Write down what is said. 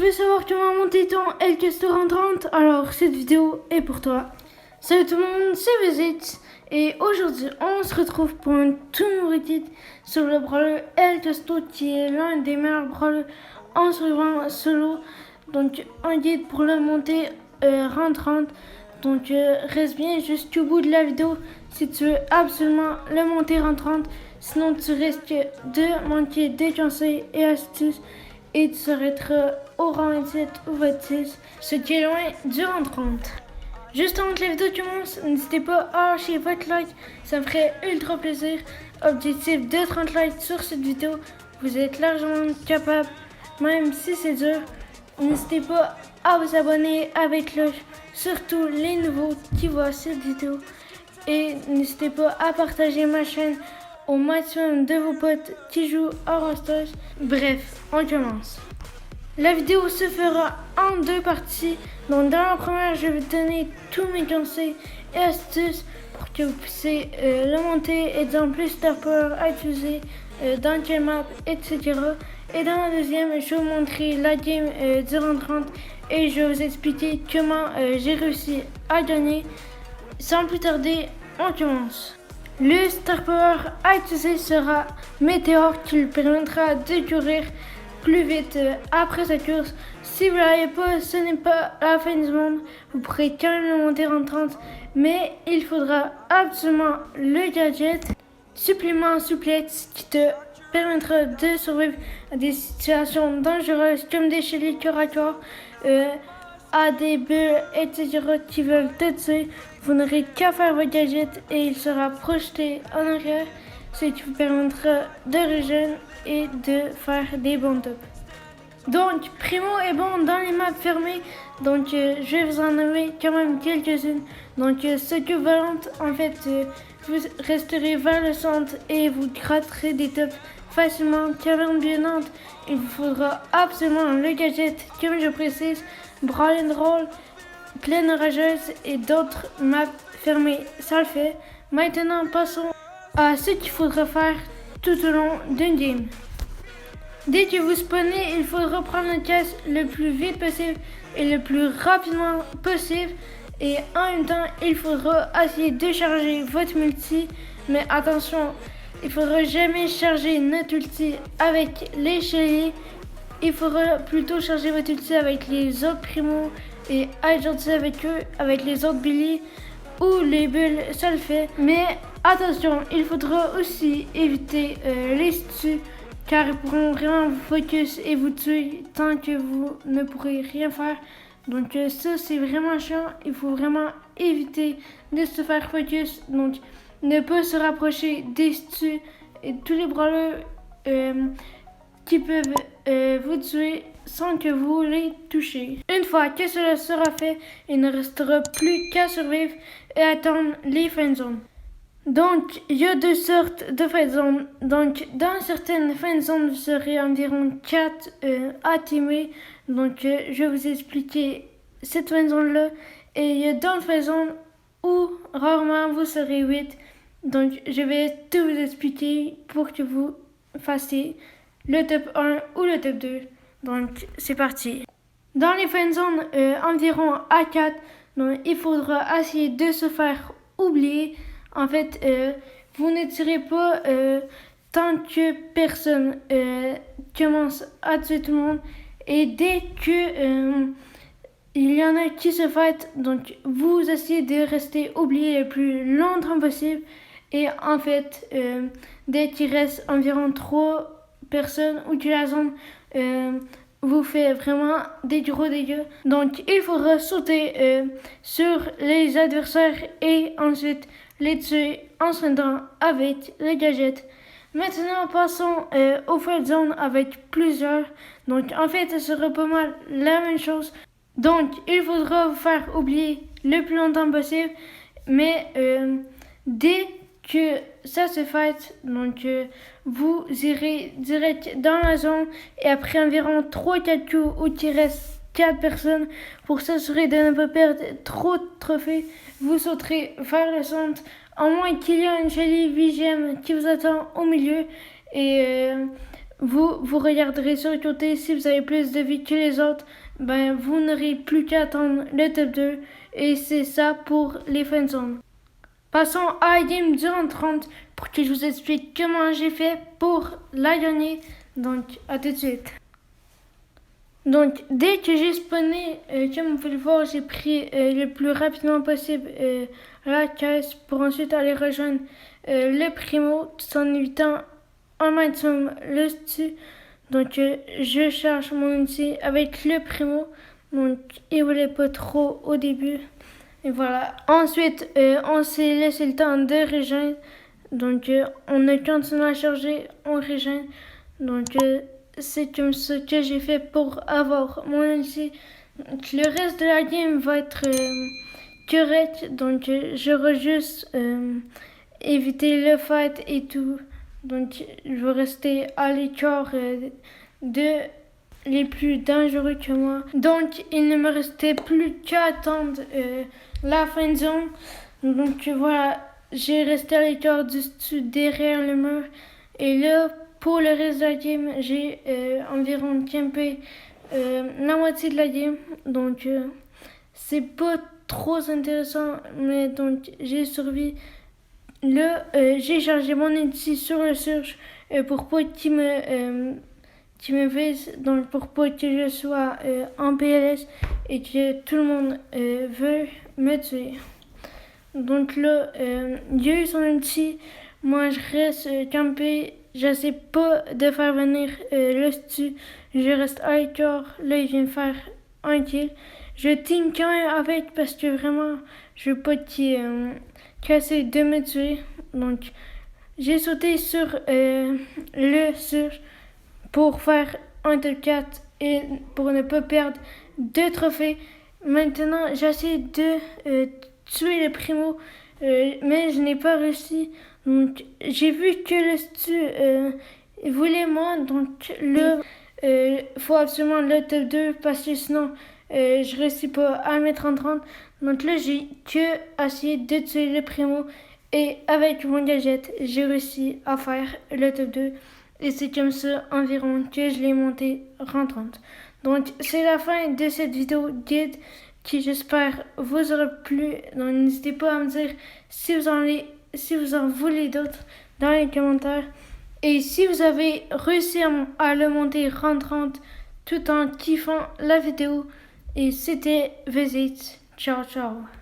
veux savoir comment monter ton Elcaster en 30? Alors cette vidéo est pour toi. Salut tout le monde, c'est Vezit et aujourd'hui on se retrouve pour un tout nouveau guide sur le brawler Elcaster qui est l'un des meilleurs brawlers en survivant solo. Donc un guide pour le monter rang 30. Donc reste bien jusqu'au bout de la vidéo si tu veux absolument le monter rang 30. Sinon tu risques de manquer des conseils et astuces et tu s'arrêteras au rang 27 ou 26, ce qui est loin du rang 30. Juste avant que la vidéo commence, n'hésitez pas à lâcher votre like, ça me ferait ultra plaisir. Objectif de 30 likes sur cette vidéo, vous êtes largement capable, même si c'est dur. N'hésitez pas à vous abonner avec cloche, surtout les nouveaux qui voient cette vidéo. Et n'hésitez pas à partager ma chaîne au maximum de vos potes qui jouent à Rostos. Bref, on commence. La vidéo se fera en deux parties. Donc dans la première, je vais donner tous mes conseils et astuces pour que vous puissiez le monter et dans plus d'arpeurs à utiliser dans quelle map, etc. Et dans la deuxième, je vais vous montrer la game du rang 30 et je vais vous expliquer comment j'ai réussi à gagner. Sans plus tarder, on commence. Le Star Power à utiliser sera Météore qui lui permettra de courir plus vite après sa course. Si vous ne l'avez pas, ce n'est pas la fin du monde. Vous pourrez quand même le monter en 30, mais il faudra absolument le gadget supplément Suplex qui te permettra de survivre à des situations dangereuses comme des chélis corps à corps, à des bulles, etc. qui veulent te tuer. Vous n'aurez qu'à faire votre gadget et il sera projeté en arrière, ce qui vous permettra de régénérer et de faire des bons tops. Donc, Primo est bon dans les maps fermées, donc je vais vous en nommer quand même quelques-unes. Donc, Secure Volante, en fait, vous resterez vers le centre et vous gratterez des tops facilement. Caverne Violente, il vous faudra absolument le gadget, comme je précise, Brawl and Roll, Plaine Orageuse et d'autres maps fermées, ça le fait. Maintenant, passons à ce qu'il faudra faire tout au long d'une game. Dès que vous spawnez, il faudra prendre le casque le plus vite possible et le plus rapidement possible. Et en même temps, il faudra essayer de charger votre multi. Mais attention, il faudra jamais charger notre ulti avec les chélis. Il faudra plutôt charger votre ulti avec les autres primos et être gentil avec eux, avec les autres Billy ou les bulles, ça le fait. Mais attention, il faudra aussi éviter les stuns car ils pourront vraiment vous focus et vous tuer tant que vous ne pourrez rien faire. Donc ça c'est vraiment chiant, il faut vraiment éviter de se faire focus. Donc ne pas se rapprocher des stuns et tous les brawlers qui peuvent vous tuer sans que vous les touchiez. Une fois que cela sera fait, il ne restera plus qu'à survivre et attendre les fin zones. Donc, il y a deux sortes de fin zones. Donc, dans certaines fin zones, vous serez environ 4 à teamer. Donc, je vais vous expliquer cette fin zone-là. Et il y a d'autres fin zones où rarement vous serez 8. Donc, je vais tout vous expliquer pour que vous fassiez le top 1 ou le top 2. Donc, c'est parti. Dans les fin zones environ à 4, donc, il faudra essayer de se faire oublier. En fait, vous ne tirez pas tant que personne commence à tuer tout le monde. Et dès que il y en a qui se fight, donc vous essayez de rester oublié le plus longtemps possible. Et en fait, dès qu'il reste environ 3 personnes ou que la zone vous fait vraiment des gros dégâts. Donc il faudra sauter sur les adversaires et ensuite les tuer en se rendant avec les gadgets. Maintenant passons aux fight zones avec plusieurs. Donc en fait ce sera pas mal la même chose. Donc il faudra vous faire oublier le plus longtemps possible. Mais dès que ça se fait, donc vous irez direct dans la zone et après environ 3-4 coups où il reste 4 personnes pour s'assurer de ne pas perdre trop de trophées, vous sauterez vers le centre, à moins qu'il y ait une jolie 8e qui vous attend au milieu et vous regarderez sur le côté. Si vous avez plus de vie que les autres, ben vous n'aurez plus qu'à attendre le top 2. Et c'est ça pour les friendzone. Passons à la game du round 30 pour que je vous explique comment j'ai fait pour la gagner. Donc, à tout de suite. Donc, dès que j'ai spawné, comme vous pouvez le voir, j'ai pris le plus rapidement possible la caisse pour ensuite aller rejoindre le primo tout en évitant un maximum le stu. Donc, je charge mon ulti avec le primo. Donc, il voulait pas trop au début. Et voilà. Ensuite, on s'est laissé le temps de rejoindre. Donc, on a continué à charger, on rejoint. Donc, c'est comme ça que j'ai fait pour avoir mon ulti. Le reste de la game va être correct. Donc, j'aurai juste éviter le fight et tout. Donc, je vais rester à l'écart de les plus dangereux que moi. Donc, il ne me restait plus qu'à attendre la fin de zone. Donc, voilà, j'ai resté à l'écart du stu derrière le mur. Et là, pour le reste de la game, j'ai environ campé la moitié de la game. Donc, c'est pas trop intéressant, mais donc, j'ai survécu. Là, j'ai chargé mon ulti sur le surge pour pas qu'il me vise, donc pour pas que je sois en PLS et que tout le monde veut me tuer. Donc là, il y a eu son ulti, moi je reste campé, j'essaie pas de faire venir le stu, je reste à l'écart, là il vient faire un kill. Je team quand même avec parce que vraiment, je veux pas qu'il essaie de me tuer. Donc, j'ai sauté sur le surge pour faire un top 4 et pour ne pas perdre de trophées. Maintenant, j'essaie de tuer le primo, mais je n'ai pas réussi. Donc, j'ai vu que le stu voulait moi. Donc, là, faut absolument le top 2 parce que sinon, je réussis pas à mettre en 30. Donc là, j'ai que essayé de tuer le primo. Et avec mon gadget, j'ai réussi à faire le top 2. Et c'est comme ça environ que je l'ai monté rang 30. Donc c'est la fin de cette vidéo guide qui j'espère vous aura plu. Donc n'hésitez pas à me dire si vous en voulez d'autres dans les commentaires. Et si vous avez réussi à le monter rang 30 tout en kiffant la vidéo. Et c'était Visit. Ciao ciao.